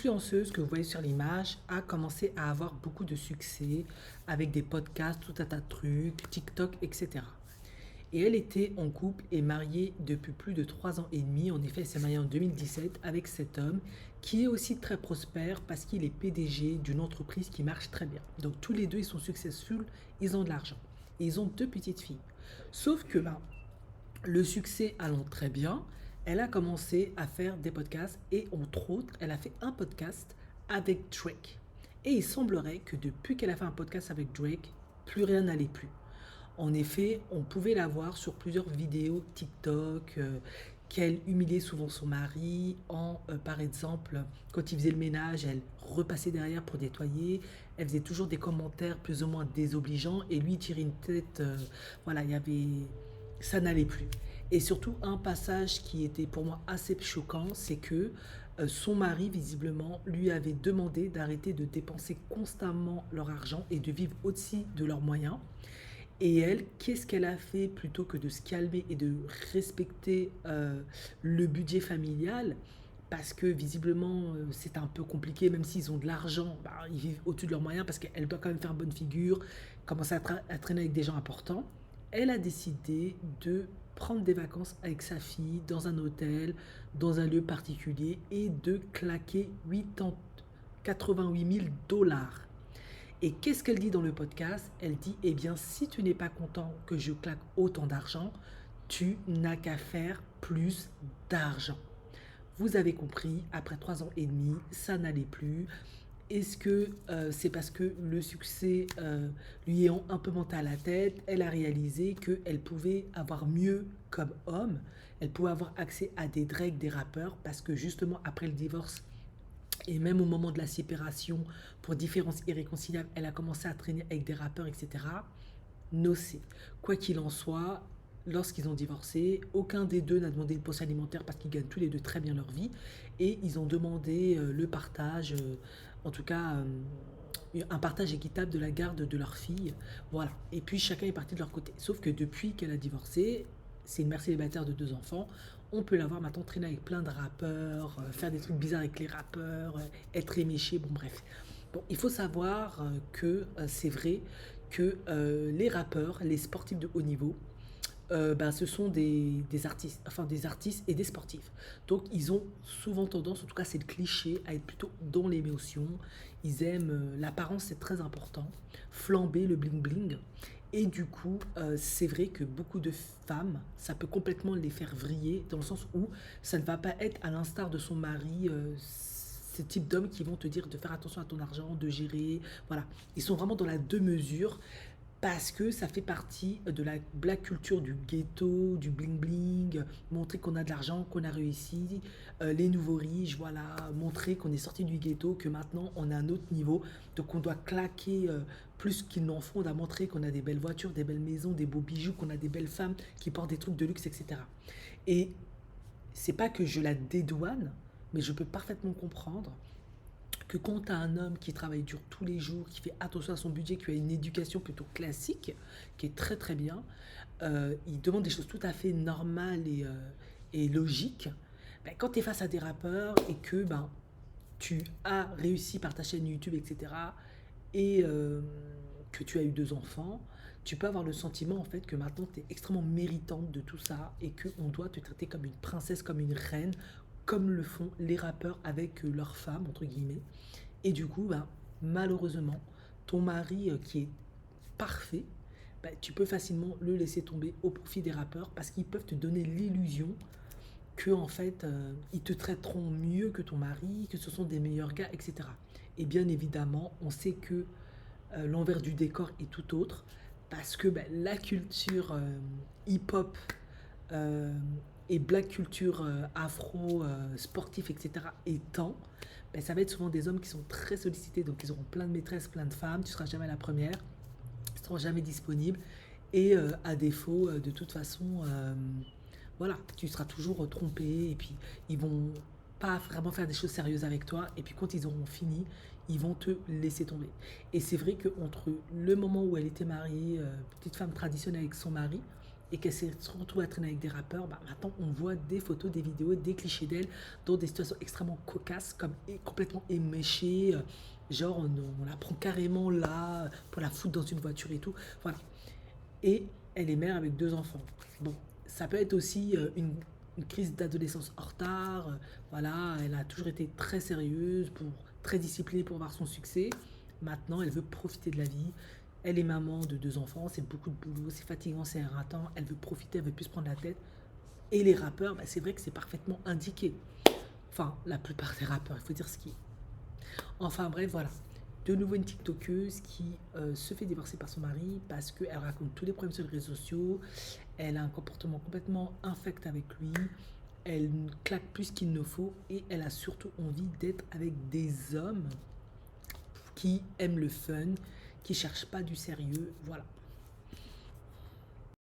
l'influenceuse que vous voyez sur l'image a commencé à avoir beaucoup de succès avec des podcasts, tout un tas de trucs, TikTok, etc. Et elle était en couple et mariée depuis plus de 3 ans et demi. En effet, elle s'est mariée en 2017 avec cet homme qui est aussi très prospère parce qu'il est PDG d'une entreprise qui marche très bien. Donc tous les deux, ils sont successful, ils ont de l'argent. Et ils ont deux petites filles. Sauf que le succès allant très bien, elle a commencé à faire des podcasts et entre autres, elle a fait un podcast avec Drake. Et il semblerait que depuis qu'elle a fait un podcast avec Drake, plus rien n'allait plus. En effet, on pouvait la voir sur plusieurs vidéos TikTok, qu'elle humiliait souvent son mari par exemple, quand il faisait le ménage, elle repassait derrière pour nettoyer. Elle faisait toujours des commentaires plus ou moins désobligeants et lui il tirait une tête. Voilà, il y avait, ça n'allait plus. Et surtout un passage qui était pour moi assez choquant, c'est que son mari visiblement lui avait demandé d'arrêter de dépenser constamment leur argent et de vivre au-dessus de leurs moyens. Et elle, qu'est-ce qu'elle a fait plutôt que de se calmer et de respecter le budget familial? Parce que visiblement, c'est un peu compliqué, même s'ils ont de l'argent, bah, ils vivent au-dessus de leurs moyens parce qu'elle doit quand même faire bonne figure, commencer à traîner avec des gens importants. Elle a décidé de prendre des vacances avec sa fille dans un hôtel, dans un lieu particulier et de claquer 88 000 dollars. Et qu'est-ce qu'elle dit dans le podcast? Elle dit, eh bien, si tu n'es pas content que je claque autant d'argent, tu n'as qu'à faire plus d'argent. Vous avez compris, après 3 ans et demi, ça n'allait plus. Est-ce que c'est parce que le succès lui est un peu monté à la tête? Elle a réalisé qu'elle pouvait avoir mieux comme homme. Elle pouvait avoir accès à des Drake, des rappeurs, parce que justement, après le divorce, et même au moment de la séparation, pour différences irréconciliables, elle a commencé à traîner avec des rappeurs, etc. Nocé. Quoi qu'il en soit, lorsqu'ils ont divorcé, aucun des deux n'a demandé une pension alimentaire parce qu'ils gagnent tous les deux très bien leur vie. Et ils ont demandé le partage, en tout cas un partage équitable de la garde de leur fille. Voilà. Et puis chacun est parti de leur côté. Sauf que depuis qu'elle a divorcé, c'est une mère célibataire de 2 enfants. On peut la voir maintenant traîner avec plein de rappeurs, faire des trucs bizarres avec les rappeurs, être éméché, bon bref. Bon, il faut savoir que c'est vrai que les rappeurs, les sportifs de haut niveau, ben, ce sont des artistes, enfin des artistes et des sportifs. Donc ils ont souvent tendance, en tout cas c'est le cliché, à être plutôt dans l'émotion. Ils aiment, l'apparence c'est très important, flamber le bling bling. Et du coup, c'est vrai que beaucoup de femmes, ça peut complètement les faire vriller, dans le sens où ça ne va pas être à l'instar de son mari, ce type d'hommes qui vont te dire de faire attention à ton argent, de gérer. Voilà. Ils sont vraiment dans la deux mesures parce que ça fait partie de la black culture du ghetto, du bling bling, montrer qu'on a de l'argent, qu'on a réussi, les nouveaux riches, voilà, montrer qu'on est sorti du ghetto, que maintenant on a un autre niveau, donc on doit claquer plus qu'ils n'en font, on doit montrer qu'on a des belles voitures, des belles maisons, des beaux bijoux, qu'on a des belles femmes qui portent des trucs de luxe, etc. Et c'est pas que je la dédouane, mais je peux parfaitement comprendre que quand tu as un homme qui travaille dur tous les jours, qui fait attention à son budget, qui a une éducation plutôt classique, qui est très très bien, il demande des choses tout à fait normales et logiques. Ben, quand tu es face à des rappeurs et que ben, tu as réussi par ta chaîne YouTube, etc., et que tu as eu 2 enfants, tu peux avoir le sentiment en fait que maintenant tu es extrêmement méritante de tout ça et qu'on doit te traiter comme une princesse, comme une reine, comme le font les rappeurs avec leurs femmes, entre guillemets. Et du coup, ben, malheureusement, ton mari qui est parfait, ben, tu peux facilement le laisser tomber au profit des rappeurs parce qu'ils peuvent te donner l'illusion que en fait, ils te traiteront mieux que ton mari, que ce sont des meilleurs gars, etc. Et bien évidemment, on sait que l'envers du décor est tout autre parce que ben, la culture hip-hop euh, et black culture afro, sportif, etc. étant, ben, ça va être souvent des hommes qui sont très sollicités, donc ils auront plein de maîtresses, plein de femmes, tu seras jamais la première, ils seront jamais disponibles, et à défaut, de toute façon, voilà, tu seras toujours trompé, et puis ils vont pas vraiment faire des choses sérieuses avec toi, et puis quand ils auront fini, ils vont te laisser tomber. Et c'est vrai qu'entre le moment où elle était mariée, petite femme traditionnelle avec son mari, et qu'elle s'est retrouvée à traîner avec des rappeurs, bah, maintenant on voit des photos, des vidéos, des clichés d'elle dans des situations extrêmement cocasses, comme complètement éméchée, genre on la prend carrément là pour la foutre dans une voiture et tout. Voilà. Et elle est mère avec 2 enfants. Bon, ça peut être aussi une crise d'adolescence en retard. Voilà, elle a toujours été très sérieuse, très disciplinée pour avoir son succès. Maintenant, elle veut profiter de la vie. Elle est maman de 2 enfants, c'est beaucoup de boulot, c'est fatigant, c'est éreintant. Elle veut profiter, elle veut plus se prendre la tête. Et les rappeurs, bah, c'est vrai que c'est parfaitement indiqué. Enfin, la plupart des rappeurs, il faut dire ce qui est. Enfin bref, voilà. De nouveau une TikTokeuse qui se fait divorcer par son mari parce qu'elle raconte tous les problèmes sur les réseaux sociaux. Elle a un comportement complètement infect avec lui. Elle claque plus qu'il ne faut et elle a surtout envie d'être avec des hommes qui aiment le fun, qui cherchent pas du sérieux. Voilà.